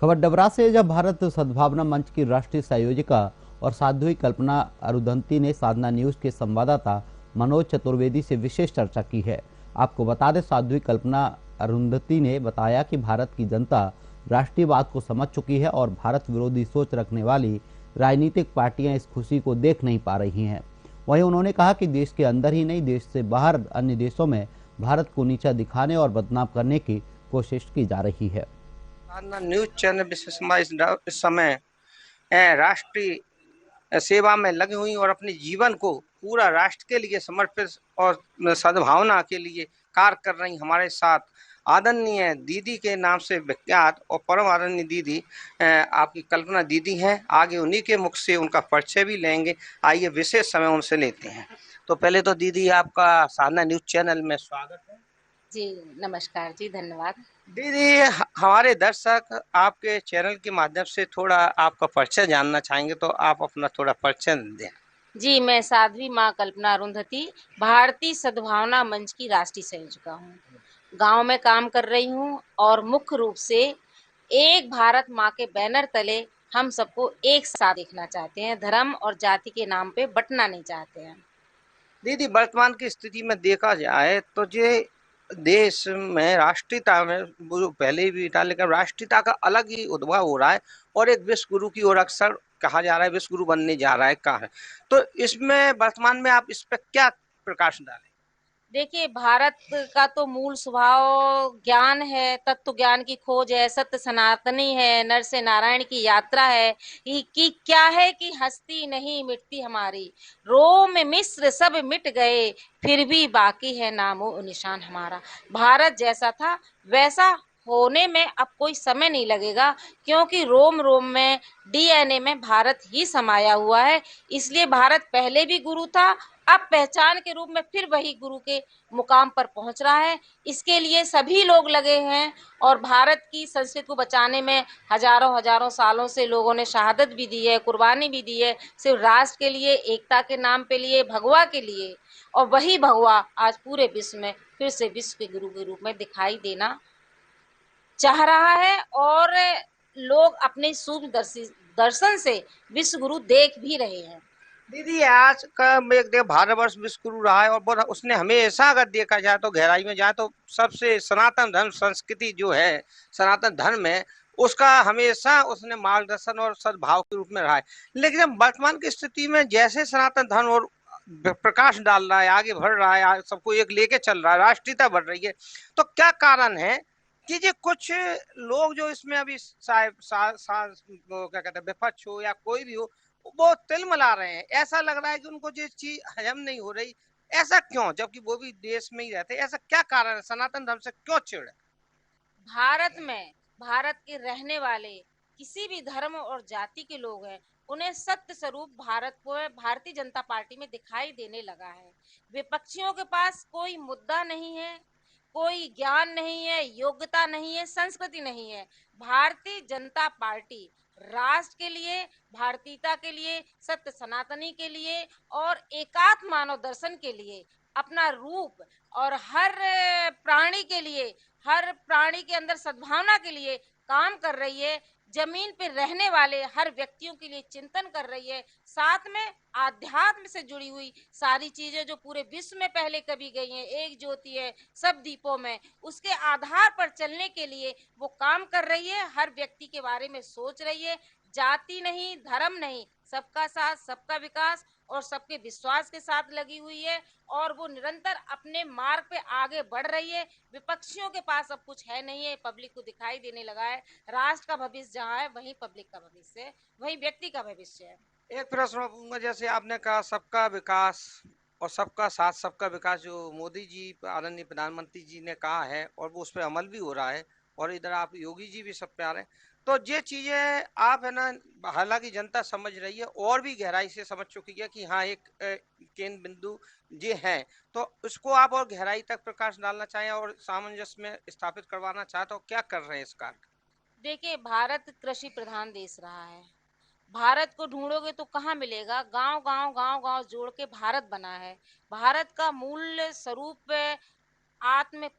खबर डबरा से। जब भारत सद्भावना मंच की राष्ट्रीय संयोजिका और साध्वी कल्पना अरुंधति ने साधना न्यूज के संवाददाता मनोज चतुर्वेदी से विशेष चर्चा की है। आपको बता दें, साध्वी कल्पना अरुंधति ने बताया कि भारत की जनता राष्ट्रीयवाद को समझ चुकी है और भारत विरोधी सोच रखने वाली राजनीतिक पार्टियां इस खुशी को देख नहीं पा रही हैं। वहीं उन्होंने कहा कि देश के अंदर ही नहीं, देश से बाहर अन्य देशों में भारत को नीचा दिखाने और बदनाम करने की कोशिश की जा रही है। साधना न्यूज चैनल विशेषमा इस समय राष्ट्रीय सेवा में लगी हुई और अपने जीवन को पूरा राष्ट्र के लिए समर्पित और सद्भावना के लिए कार्य कर रही हमारे साथ आदरणीय दीदी के नाम से विख्यात और परम आदरणीय दीदी आपकी कल्पना दीदी हैं। आगे उन्हीं के मुख से उनका परिचय भी लेंगे। आइए विशेष समय उनसे लेते हैं। तो पहले तो दीदी आपका साधना न्यूज चैनल में स्वागत है। जी नमस्कार जी, धन्यवाद। दीदी, हमारे दर्शक आपके चैनल के माध्यम से थोड़ा आपका परिचय जानना चाहेंगे, तो आप अपना थोड़ा परिचय दें। जी, मैं साध्वी माँ कल्पना अरुंधति भारतीय सद्भावना मंच की राष्ट्रीय संयोजिका हूँ। गांव में काम कर रही हूँ और मुख्य रूप से एक भारत माँ के बैनर तले हम सबको एक साथ देखना चाहते हैं, धर्म और जाति के नाम पे बंटना नहीं चाहते हैं। दीदी, वर्तमान की स्थिति में देखा जाए तो ये देश में राष्ट्रीयता में वो पहले भी था, लेकिन राष्ट्रीयता का अलग ही उद्भव हो रहा है और एक विश्व गुरु की ओर अक्सर कहा जा रहा है, विश्व गुरु बनने जा रहा है कहा है। तो इसमें वर्तमान में आप इस पर क्या प्रकाश डालें? देखिए, भारत का तो मूल स्वभाव ज्ञान है, तत्व ज्ञान की खोज है, सत्य सनातनी है, नर से नारायण की यात्रा है। कि क्या है कि हस्ती नहीं मिटती हमारी, रोम मिस्र सब मिट गए, फिर भी बाकी है नामो निशान हमारा। भारत जैसा था वैसा होने में अब कोई समय नहीं लगेगा, क्योंकि रोम रोम में डीएनए में भारत ही समाया हुआ है। इसलिए भारत पहले भी गुरु था, अब पहचान के रूप में फिर वही गुरु के मुकाम पर पहुंच रहा है। इसके लिए सभी लोग लगे हैं और भारत की संस्कृति को बचाने में हजारों हजारों सालों से लोगों ने शहादत भी दी है, कुर्बानी भी दी है, सिर्फ राष्ट्र के लिए, एकता के नाम पे लिए, भगवा के लिए। और वही भगवा आज पूरे विश्व में फिर से विश्व के गुरु के रूप में दिखाई देना चाह रहा है और लोग अपने सूक्ष्म दर्शन से विश्व गुरु देख भी रहे हैं। दीदी, आज का एक भारतवर्ष विश्व गुरु रहा है और बहुत उसने हमेशा, अगर देखा जाए तो गहराई में जाए तो सबसे सनातन धर्म संस्कृति जो है, सनातन धर्म है, उसका हमेशा उसने मार्गदर्शन और सद्भाव के रूप में रहा है। लेकिन वर्तमान की स्थिति में जैसे सनातन धर्म और प्रकाश डाल रहा है, आगे बढ़ रहा है, सबको एक लेके चल रहा है, राष्ट्रीयता बढ़ रही है, तो क्या कारण है कि ये कुछ लोग जो इसमें अभी क्या कहते हैं, विपक्ष हो या कोई भी हो, वो तिलमिला रहे हैं? ऐसा लग रहा है कि उनको ये चीज हजम नहीं हो रही। ऐसा क्यों, जबकि वो भी देश में ही रहते? ऐसा क्या कारण है? सनातन धर्म से क्यों चिढ़ है? भारत में भारत के रहने वाले किसी भी धर्म और जाति के लोग हैं, उन्हें सत्य स्वरूप भारत को भारतीय जनता पार्टी में दिखाई देने लगा है। विपक्षियों के पास कोई मुद्दा नहीं है, कोई ज्ञान नहीं है, योग्यता नहीं है, संस्कृति नहीं है। भारतीय जनता पार्टी राष्ट्र के लिए, भारतीयता के लिए, सत्य सनातनी के लिए और एकात्म मानव दर्शन के लिए अपना रूप और हर प्राणी के लिए, हर प्राणी के अंदर सद्भावना के लिए काम कर रही है। जमीन पर रहने वाले हर व्यक्तियों के लिए चिंतन कर रही है। साथ में आध्यात्म से जुड़ी हुई सारी चीजें जो पूरे विश्व में पहले कभी गई हैं, एक ज्योति है सब दीपों में, उसके आधार पर चलने के लिए वो काम कर रही है। हर व्यक्ति के बारे में सोच रही है। जाति नहीं, धर्म नहीं, सबका साथ, सबका विकास और सबके विश्वास के साथ लगी हुई है और वो निरंतर अपने मार्ग पे आगे बढ़ रही है। विपक्षियों के पास अब कुछ है नहीं है, पब्लिक को दिखाई देने लगा है। राष्ट्र का भविष्य जहाँ है वहीं पब्लिक का भविष्य है, वहीं व्यक्ति का भविष्य है। एक प्रश्न पूछूंगा, जैसे आपने कहा सबका विकास और सबका साथ सबका विकास, जो मोदी जी आदरणीय प्रधानमंत्री जी ने कहा है और वो उस पर अमल भी हो रहा है, और इधर आप योगी जी भी सब पे आ रहे हैं, तो ये चीजें आप है ना, हालांकि जनता समझ रही है और भी गहराई से समझ चुकी है कि हाँ, एक केंद्र बिंदु ये है, तो उसको आप और गहराई तक प्रकाश डालना चाहें और सामंजस्य में स्थापित करवाना चाहे तो क्या कर रहे हैं इस कार्य? देखिए, भारत कृषि प्रधान देश रहा है। भारत को ढूंढोगे तो कहाँ मिलेगा? गांव गांव गांव गांव जोड़ के भारत बना है। भारत का मूल स्वरूप आत्म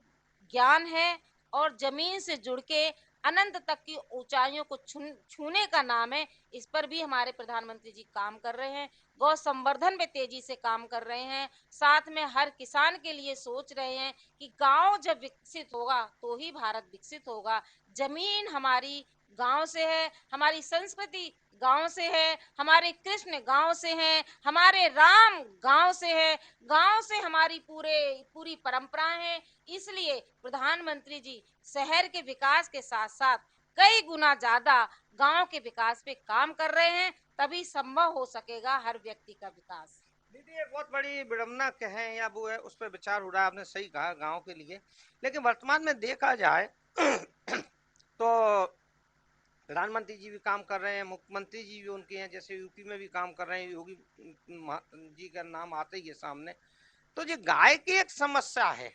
ज्ञान है और जमीन से जुड़ के अनंत तक की ऊंचाइयों को छूने का नाम है। इस पर भी हमारे प्रधानमंत्री जी काम कर रहे हैं। गौ संवर्धन में तेजी से काम कर रहे हैं। साथ में हर किसान के लिए सोच रहे हैं कि गांव जब विकसित होगा तो ही भारत विकसित होगा। जमीन हमारी गांव से है, हमारी संस्कृति गांव से है, हमारे कृष्ण गांव से हैं, हमारे राम गांव से है, गांव से हमारी पूरी परंपराएं हैं। इसलिए प्रधानमंत्री जी शहर के विकास के साथ साथ कई गुना ज्यादा गांव के विकास पे काम कर रहे हैं, तभी संभव हो सकेगा हर व्यक्ति का विकास। दीदी एक बहुत बड़ी विडम्बना कहें या वो है, उस पर विचार हो रहा है, आपने सही कहा गांव के लिए। लेकिन वर्तमान में देखा जाए तो प्रधानमंत्री जी भी काम कर रहे हैं, मुख्यमंत्री जी भी उनके हैं, जैसे यूपी में भी काम कर रहे हैं, योगी जी का नाम आता ही है सामने। तो ये गाय की एक समस्या है।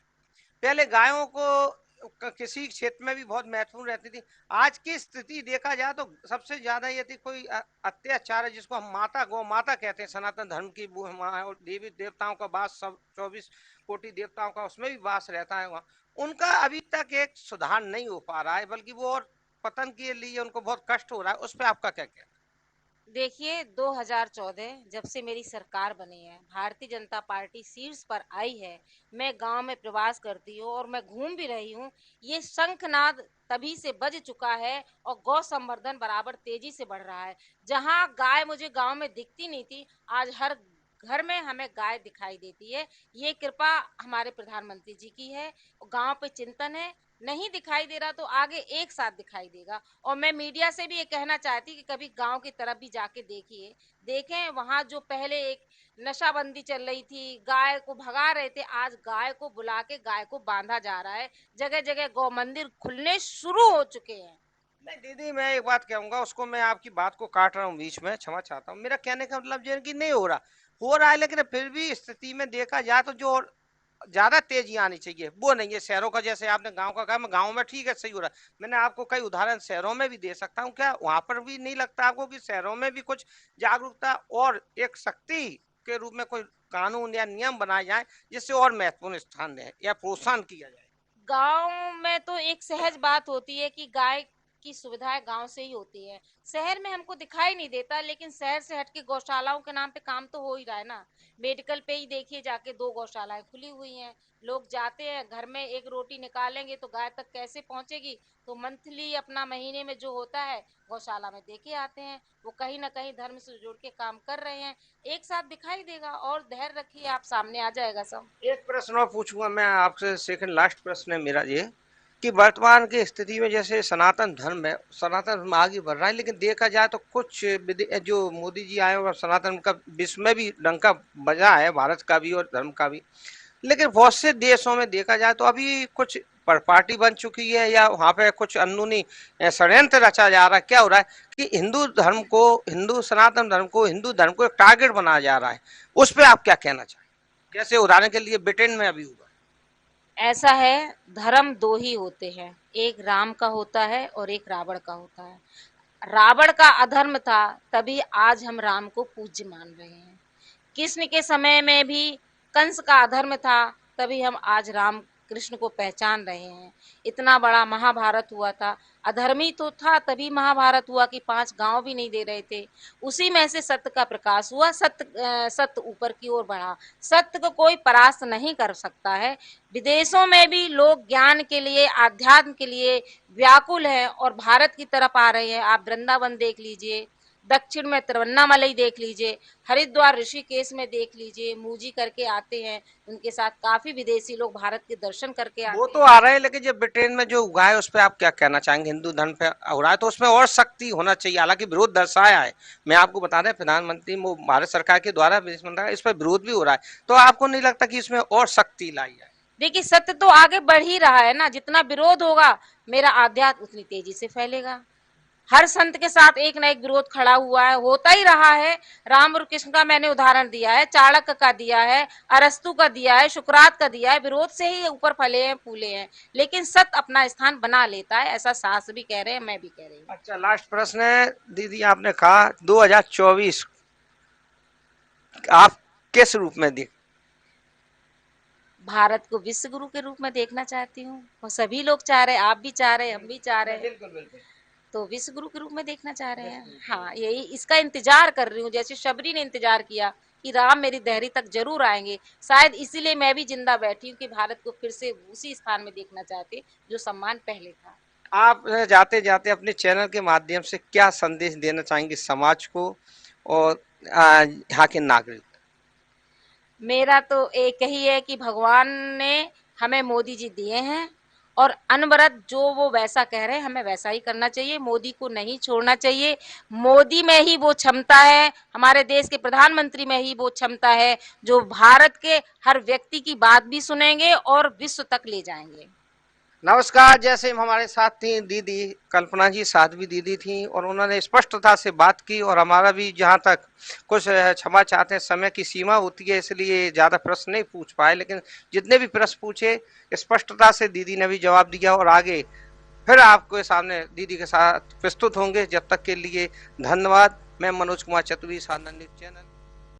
पहले गायों को किसी क्षेत्र में भी बहुत महत्वपूर्ण रहती थी। आज की स्थिति देखा जाए तो सबसे ज्यादा यदि कोई अत्याचार है, जिसको हम माता गौ माता कहते हैं, सनातन धर्म की वो माँ है, और देवी देवताओं का वास सब 24 कोटि देवताओं का उसमें भी वास रहता है वहाँ, उनका अभी तक एक सुधार नहीं हो पा रहा है, बल्कि वो और पतन के लिए उनको बहुत कष्ट हो रहा है। उस पर आपका क्या कहना है? देखिए 2014 जब से मेरी सरकार बनी है, भारतीय जनता पार्टी शीर्ष पर आई है, मैं गांव में प्रवास करती हूँ और मैं घूम भी रही हूँ। ये शंखनाद तभी से बज चुका है और गौ संवर्धन बराबर तेजी से बढ़ रहा है। जहां गाय मुझे गांव में दिखती नहीं थी, आज हर घर में हमें गाय दिखाई देती है। ये कृपा हमारे प्रधानमंत्री जी की है। गांव पे चिंतन है, नहीं दिखाई दे रहा तो आगे एक साथ दिखाई देगा। और मैं मीडिया से भी ये कहना चाहती कि कभी गांव की तरफ भी जाके देखिए, देखें वहां जो पहले एक नशाबंदी चल रही थी, गाय को भगा रहे थे, आज गाय को बुला के गाय को बांधा जा रहा है। जगह जगह गौ मंदिर खुलने शुरू हो चुके हैं। नहीं दीदी, मैं एक बात कहूंगा, उसको मैं आपकी बात को काट रहा हूँ बीच में, क्षमा चाहता हूँ। मेरा कहने का मतलब ये है कि नहीं हो रहा है, लेकिन फिर भी स्थिति में देखा जाए तो जो ज्यादा तेजी आनी चाहिए वो नहीं है। शहरों का, जैसे आपने गांव का कहा, मैं गांव में ठीक है सही हो रहा है, मैंने आपको कई उदाहरण शहरों में भी दे सकता हूँ। क्या वहां पर भी नहीं लगता आपको कि शहरों में भी कुछ जागरूकता और एक शक्ति के रूप में कोई कानून या नियम बनाए जाए, जिससे और महत्वपूर्ण स्थान दे या प्रोत्साहन किया जाए? गांव में तो एक सहज बात होती है कि गाय की सुविधाएं गांव से ही होती है। शहर में हमको दिखाई नहीं देता, लेकिन शहर से हटके गौशालाओं के नाम पे काम तो हो ही रहा है ना। मेडिकल पे ही देखिए जाके 2 गौशालाएं खुली हुई हैं। लोग जाते हैं, घर में एक रोटी निकालेंगे तो गाय तक कैसे पहुंचेगी, तो मंथली अपना महीने में जो होता है गौशाला में देके आते हैं। वो कहीं ना कहीं धर्म से जुड़ के काम कर रहे हैं। एक साथ दिखाई देगा, और धैर्य रखिए, आप सामने आ जाएगा सब। एक प्रश्न और पूछूंगा मैं आपसे, सेकंड लास्ट प्रश्न है मेरा ये, कि वर्तमान की स्थिति में जैसे सनातन धर्म है, सनातन धर्म आगे बढ़ रहा है, लेकिन देखा जाए तो कुछ जो मोदी जी आए और सनातन का विश्व में भी डंका बजा है, भारत का भी और धर्म का भी। लेकिन बहुत से देशों में देखा जाए तो अभी कुछ पार्टी बन चुकी है, या वहाँ पे कुछ अंदरूनी षड्यंत्र रचा जा रहा है। क्या हो रहा है कि हिंदू सनातन धर्म को, हिंदू धर्म को एक टारगेट बनाया जा रहा है। उस पर आप क्या कहना चाहें? जैसे उदाहरण के लिए ब्रिटेन में अभी हुआ। ऐसा है, धर्म 2 ही होते हैं, एक राम का होता है और एक रावण का होता है। रावण का अधर्म था, तभी आज हम राम को पूज्य मान रहे हैं। कृष्ण के समय में भी कंस का अधर्म था, तभी हम आज राम कृष्ण को पहचान रहे हैं। इतना बड़ा महाभारत हुआ था, अधर्मी तो था तभी महाभारत हुआ कि 5 गांव भी नहीं दे रहे थे। उसी में से सत्य का प्रकाश हुआ, सत्य ऊपर की ओर बढ़ा। सत्य को कोई परास्त नहीं कर सकता है। विदेशों में भी लोग ज्ञान के लिए, आध्यात्म के लिए व्याकुल हैं और भारत की तरफ आ रहे हैं। आप वृंदावन देख लीजिए, दक्षिण में तिरुवन्नामलई देख लीजिए, हरिद्वार ऋषिकेश में देख लीजिए, मूजी करके आते हैं। उनके साथ काफी विदेशी लोग भारत के दर्शन करके आते वो हैं। तो आ रहे हैं, लेकिन जो ब्रिटेन में जो हुआ है उस पर आप क्या कहना चाहेंगे? हिंदू धर्म पे हो रहा है तो उसमें और सख्ती होना चाहिए। हालांकि विरोध दर्शाया है, मैं आपको बता दें, प्रधानमंत्री भारत सरकार के द्वारा विदेश मंत्रालय इस पर विरोध भी हो रहा है। तो आपको नहीं लगता कि इसमें और सख्ती लाई जाए? देखिए सत्य तो आगे बढ़ ही रहा है ना, जितना विरोध होगा मेरा आध्यात्म उतनी तेजी से फैलेगा। हर संत के साथ एक ना एक विरोध खड़ा हुआ है, होता ही रहा है। राम और कृष्ण का मैंने उदाहरण दिया है, चाणक्य का दिया है, अरस्तु का दिया है, शुक्रात का दिया है। विरोध से ही ऊपर फले हैं फूले हैं, लेकिन सत्य अपना स्थान बना लेता है, ऐसा शास्त्र भी कह रहे हैं, मैं भी कह रही हूँ। अच्छा, लास्ट प्रश्न है दीदी, आपने कहा 2024 आप किस रूप में देख? भारत को विश्व गुरु के रूप में देखना चाहती हूँ, और सभी लोग चाह रहे हैं, आप भी चाह रहे हैं, हम भी चाह रहे हैं, बिल्कुल बिल्कुल। तो विश्व गुरु के रूप में देखना चाह रहे हैं। हाँ, यही इसका इंतजार कर रही हूँ, जैसे शबरी ने इंतजार किया कि राम मेरी देहरी तक जरूर आएंगे। शायद इसीलिए मैं भी जिंदा बैठी हूँ कि भारत को फिर से उसी स्थान में देखना चाहते जो सम्मान पहले था। आप जाते जाते अपने चैनल के माध्यम से क्या संदेश देना चाहेंगे समाज को और यहाँ के नागरिक? मेरा तो एक ही है कि भगवान ने हमें मोदी जी दिए हैं, और अनवरत जो वो वैसा कह रहे हैं हमें वैसा ही करना चाहिए, मोदी को नहीं छोड़ना चाहिए। मोदी में ही वो क्षमता है, हमारे देश के प्रधानमंत्री में ही वो क्षमता है जो भारत के हर व्यक्ति की बात भी सुनेंगे और विश्व तक ले जाएंगे। नमस्कार। जैसे हमारे साथ थी दीदी कल्पना जी, साध्वी दीदी थी, और उन्होंने स्पष्टता से बात की, और हमारा भी जहाँ तक कुछ क्षमा चाहते हैं, समय की सीमा होती है इसलिए ज़्यादा प्रश्न नहीं पूछ पाए, लेकिन जितने भी प्रश्न पूछे स्पष्टता से दीदी ने भी जवाब दिया, और आगे फिर आपके सामने दीदी के साथ प्रस्तुत होंगे। जब तक के लिए धन्यवाद। मैं मनोज कुमार चतुर्वेदी, साधना न्यूज़ चैनल।